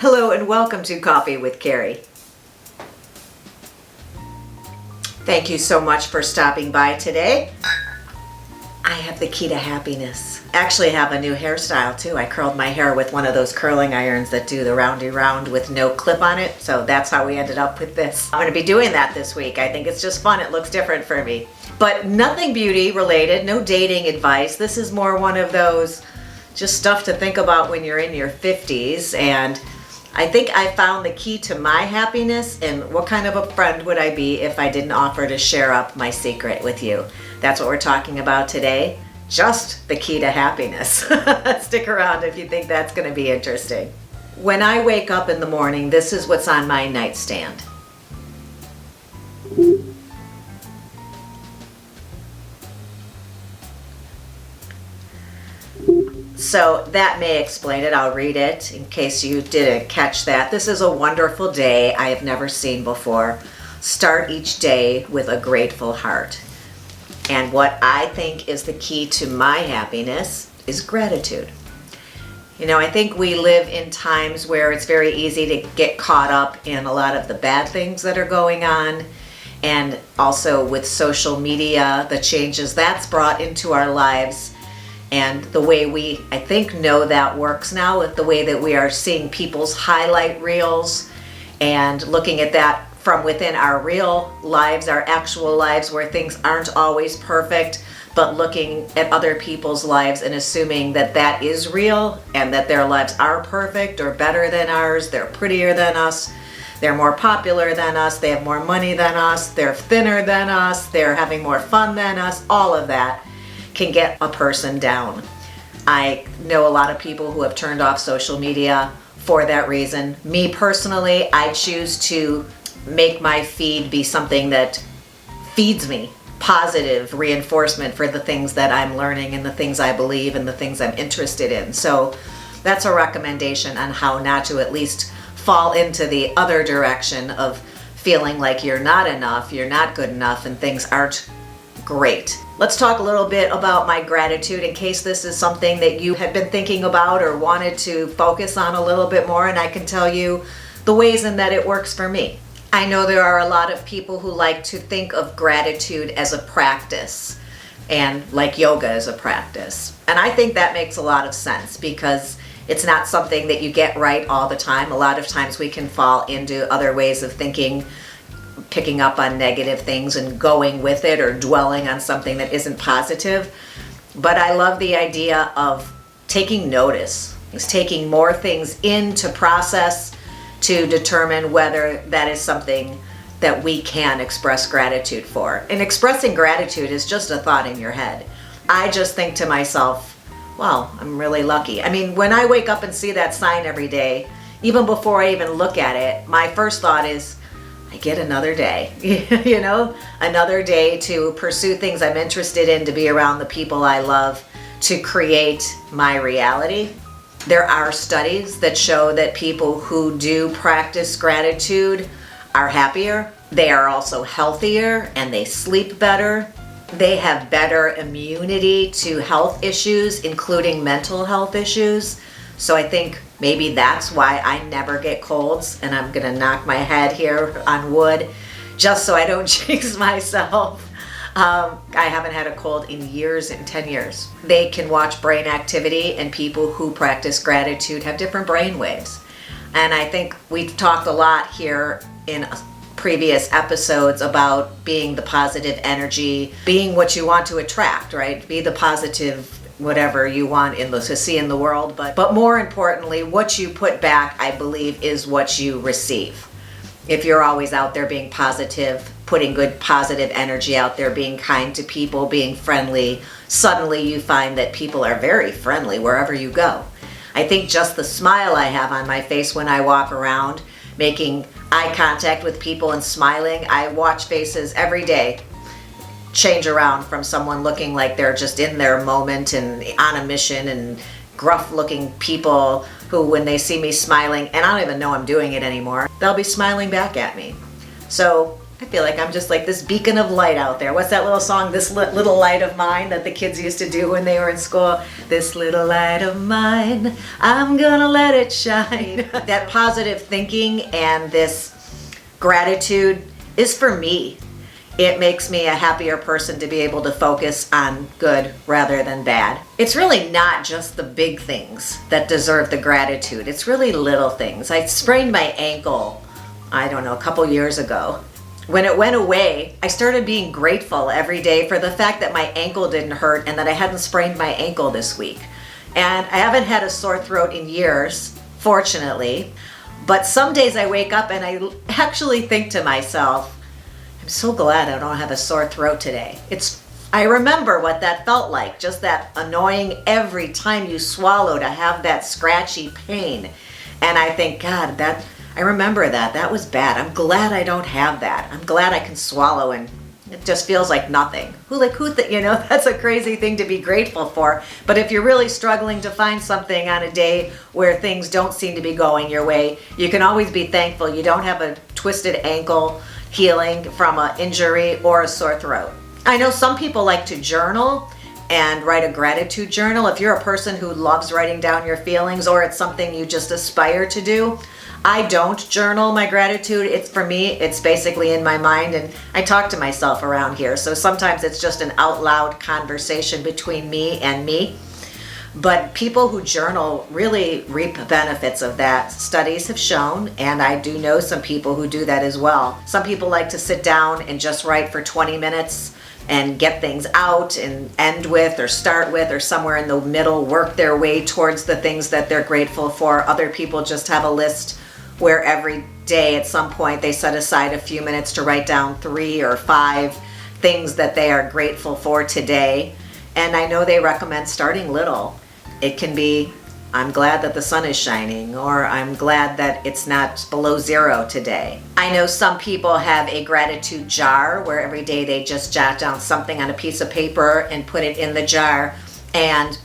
Hello and welcome to Coffee with Carey. Thank you so much for stopping by today. I have the key to happiness. Actually, I have a new hairstyle too. I curled my hair with one of those curling irons that do the roundy round with no clip on it. So that's how we ended up with this. I'm going to be doing that this week. I think it's just fun. It looks different for me. But nothing beauty related, no dating advice. This is more one of those just stuff to think about when you're in your 50s. And I think I found the key to my happiness, and what kind of a friend would I be if I didn't offer to share up my secret with you. That's what we're talking about today, just the key to happiness. Stick around if you think that's going to be interesting. When I wake up in the morning, this is what's on my nightstand. So that may explain it. I'll read it in case you didn't catch that. This is a wonderful day I have never seen before. Start each day with a grateful heart. And what I think is the key to my happiness is gratitude. You know, I think we live in times where it's very easy to get caught up in a lot of the bad things that are going on. And also with social media, the changes that's brought into our lives. And the way we, I think, know that works now with the way that we are seeing people's highlight reels and looking at that from within our real lives, our actual lives where things aren't always perfect, but looking at other people's lives and assuming that that is real and that their lives are perfect or better than ours, they're prettier than us, they're more popular than us, they have more money than us, they're thinner than us, they're having more fun than us, all of that can get a person down. I know a lot of people who have turned off social media for that reason. Me personally, I choose to make my feed be something that feeds me positive reinforcement for the things that I'm learning and the things I believe and the things I'm interested in. So that's a recommendation on how not to at least fall into the other direction of feeling like you're not enough, you're not good enough, and things aren't great. Let's talk a little bit about my gratitude in case this is something that you had been thinking about or wanted to focus on a little bit more, and I can tell you the ways in that it works for me. I know there are a lot of people who like to think of gratitude as a practice and like yoga as a practice. And I think that makes a lot of sense because it's not something that you get right all the time. A lot of times we can fall into other ways of thinking, picking up on negative things and going with it or dwelling on something that isn't positive. But I love the idea of taking notice. It's taking more things in to process to determine whether that is something that we can express gratitude for. And expressing gratitude is just a thought in your head. I just think to myself, wow, I'm really lucky. I mean, when I wake up and see that sign every day, even before I even look at it, my first thought is, I get another day, you know, another day to pursue things I'm interested in, to be around the people I love, to create my reality. There are studies that show that people who do practice gratitude are happier. They are also healthier and they sleep better. They have better immunity to health issues, including mental health issues. So I think maybe that's why I never get colds, and I'm gonna knock my head here on wood just so I don't jinx myself. I haven't had a cold in years, in 10 years. They can watch brain activity, and people who practice gratitude have different brain waves. And I think we've talked a lot here in previous episodes about being the positive energy, being what you want to attract, right? Be the positive whatever you want to see in the world, but more importantly, what you put back, I believe, is what you receive. If you're always out there being positive, putting good positive energy out there, being kind to people, being friendly, suddenly you find that people are very friendly wherever you go. I think just the smile I have on my face when I walk around, making eye contact with people and smiling, I watch faces every day change around from someone looking like they're just in their moment and on a mission, and gruff looking people who, when they see me smiling, and I don't even know I'm doing it anymore, they'll be smiling back at me. So I feel like I'm just like this beacon of light out there. What's that little song, This Little Light of Mine, that the kids used to do when they were in school? This little light of mine, I'm gonna let it shine. That positive thinking and this gratitude is for me. It makes me a happier person to be able to focus on good rather than bad. It's really not just the big things that deserve the gratitude. It's really little things. I sprained my ankle, I don't know, a couple years ago. When it went away, I started being grateful every day for the fact that my ankle didn't hurt and that I hadn't sprained my ankle this week. And I haven't had a sore throat in years, fortunately. But some days I wake up and I actually think to myself, I'm so glad I don't have a sore throat today. I remember what that felt like, just that annoying every time you swallow to have that scratchy pain. And I think, God, I remember that was bad. I'm glad I don't have that. I'm glad I can swallow and it just feels like nothing. That's a crazy thing to be grateful for. But if you're really struggling to find something on a day where things don't seem to be going your way, you can always be thankful you don't have a twisted ankle healing from an injury or a sore throat. I know some people like to journal and write a gratitude journal. If you're a person who loves writing down your feelings or it's something you just aspire to do, I don't journal my gratitude. For me, it's basically in my mind, and I talk to myself around here. So sometimes it's just an out loud conversation between me and me. But people who journal really reap benefits of that. Studies have shown, and I do know some people who do that as well. Some people like to sit down and just write for 20 minutes and get things out and end with or start with or somewhere in the middle, work their way towards the things that they're grateful for. Other people just have a list where every day at some point they set aside a few minutes to write down 3 or 5 things that they are grateful for today. And I know they recommend starting little. It can be, I'm glad that the sun is shining, or I'm glad that it's not below 0 today. I know some people have a gratitude jar where every day they just jot down something on a piece of paper and put it in the jar, and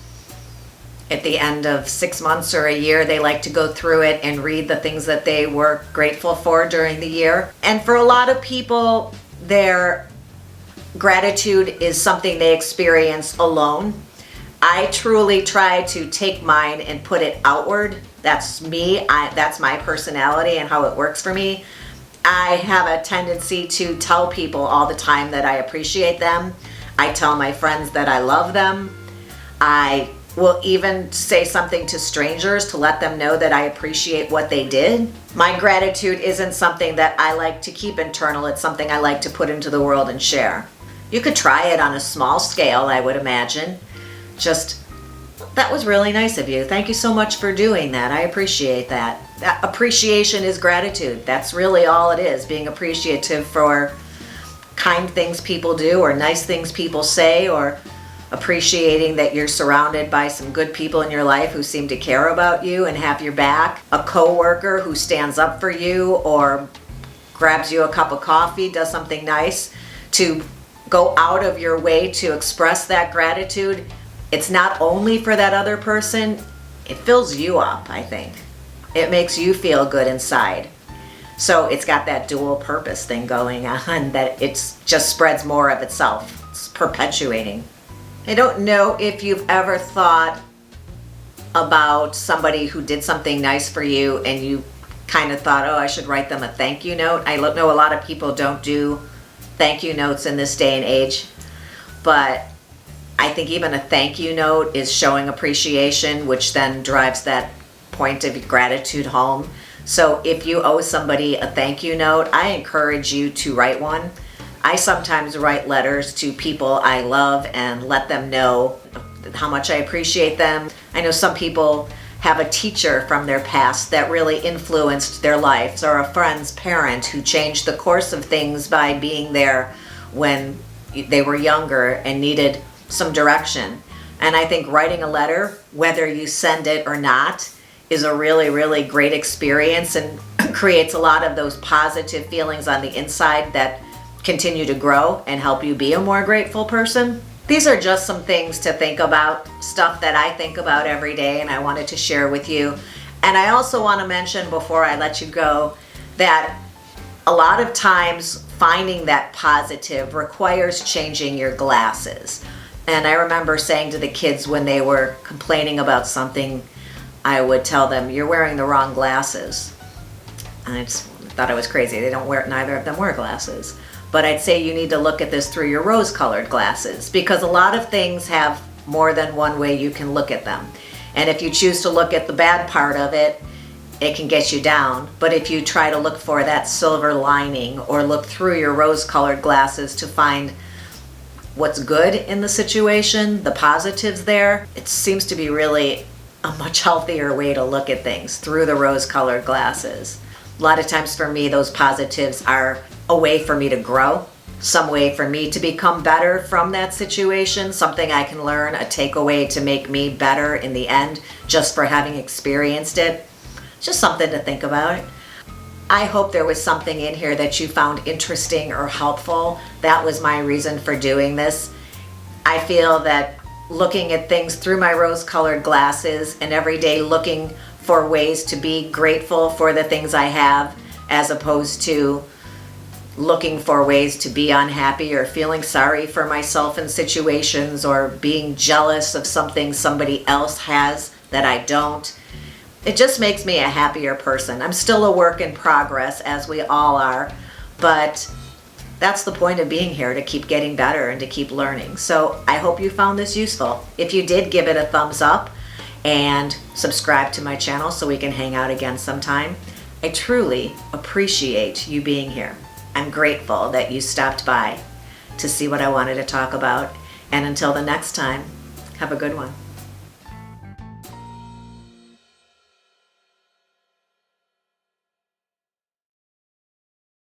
at the end of 6 months or a year, they like to go through it and read the things that they were grateful for during the year. And for a lot of people, their gratitude is something they experience alone. I truly try to take mine and put it outward. That's me. That's my personality and how it works for me. I have a tendency to tell people all the time that I appreciate them. I tell my friends that I love them. I will even say something to strangers to let them know that I appreciate what they did. My gratitude isn't something that I like to keep internal. It's something I like to put into the world and share. You could try it on a small scale, I would imagine. That was really nice of you. Thank you so much for doing that. I appreciate that. That appreciation is gratitude. That's really all it is, being appreciative for kind things people do or nice things people say, or appreciating that you're surrounded by some good people in your life who seem to care about you and have your back. A coworker who stands up for you or grabs you a cup of coffee, does something nice. To go out of your way to express that gratitude, it's not only for that other person, it fills you up, I think. It makes you feel good inside. So it's got that dual purpose thing going on, that it just spreads more of itself. It's perpetuating. I don't know if you've ever thought about somebody who did something nice for you and you kind of thought, oh, I should write them a thank you note. I know a lot of people don't do thank you notes in this day and age, but I think even a thank you note is showing appreciation, which then drives that point of gratitude home. So if you owe somebody a thank you note, I encourage you to write one. I sometimes write letters to people I love and let them know how much I appreciate them. I know some people have a teacher from their past that really influenced their lives, or a friend's parent who changed the course of things by being there when they were younger and needed some direction. And I think writing a letter, whether you send it or not, is a really, really great experience and creates a lot of those positive feelings on the inside that continue to grow and help you be a more grateful person. These are just some things to think about, stuff that I think about every day, and I wanted to share with you. And I also want to mention before I let you go that a lot of times finding that positive requires changing your glasses. And I remember saying to the kids when they were complaining about something, I would tell them, "You're wearing the wrong glasses." And I just thought I was crazy. Neither of them wear glasses. But I'd say you need to look at this through your rose-colored glasses, because a lot of things have more than one way you can look at them. And if you choose to look at the bad part of it, it can get you down. But if you try to look for that silver lining, or look through your rose-colored glasses to find what's good in the situation, the positives there, it seems to be really a much healthier way to look at things, through the rose-colored glasses. A lot of times for me, those positives are a way for me to grow, some way for me to become better from that situation, something I can learn, a takeaway to make me better in the end, just for having experienced it. Just something to think about. I hope there was something in here that you found interesting or helpful. That was my reason for doing this. I feel that looking at things through my rose-colored glasses and every day looking for ways to be grateful for the things I have, as opposed to looking for ways to be unhappy or feeling sorry for myself in situations, or being jealous of something somebody else has that I don't. It just makes me a happier person. I'm still a work in progress, as we all are, but that's the point of being here, to keep getting better and to keep learning. So I hope you found this useful. If you did, give it a thumbs up and subscribe to my channel so we can hang out again sometime. I truly appreciate you being here. I'm grateful that you stopped by to see what I wanted to talk about. And until the next time, have a good one.